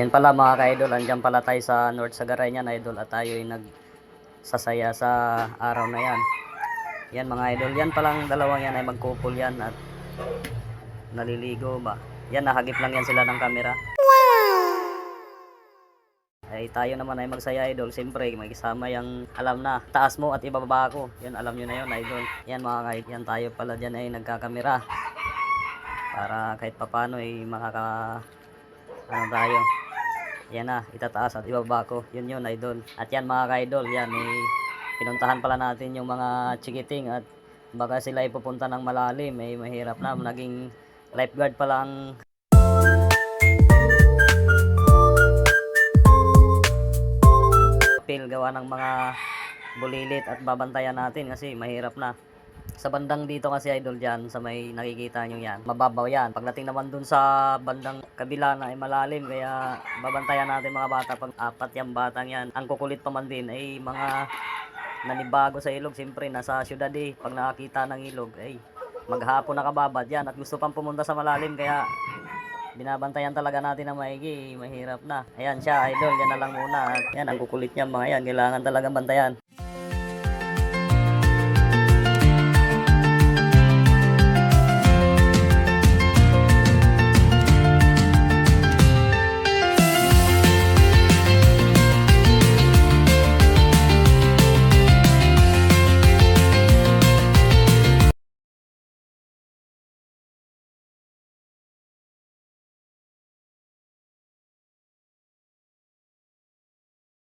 Yan pala mga ka-idol, andyan pala tayo sa North Sagaray niyan idol at tayo ay nagsasaya sa araw na yan. Yan mga idol, yan palang dalawang yan ay magkupol yan at naliligo ba. Yan, nahagip lang yan sila ng camera. Ay tayo naman ay magsaya idol, siyempre may kasama yung alam na, taas mo at ibababa ko. Yan, alam nyo na yun idol. Yan mga ka-idol, yan tayo pala dyan ay nagkakamera. Para kahit papano ay ano tayo. Yan na, itataas at ibaba ko. Yun yun idol. At yan mga ka-idol, yan eh, pinuntahan pala natin yung mga chikiting at baka sila ay pupunta ng malalim. Eh mahirap na, naging lifeguard pa lang. Feel gawa ng mga bulilit at babantayan natin kasi mahirap na. Sa bandang dito kasi idol dyan, sa may nakikita nyo yan, mababaw yan. Pagdating naman dun sa bandang kabila na ay malalim, kaya babantayan natin mga bata. Pag apat yung batang yan, ang kukulit pa man din ay mga nanibago sa ilog. Siyempre nasa syudad eh, pag nakakita ng ilog ay maghapon nakababad yan at gusto pang pumunta sa malalim, kaya binabantayan talaga natin na maigi, mahirap na. Ayan siya idol, yan na lang muna. Yan ang kukulit niya mga yan, kailangan talagang bantayan.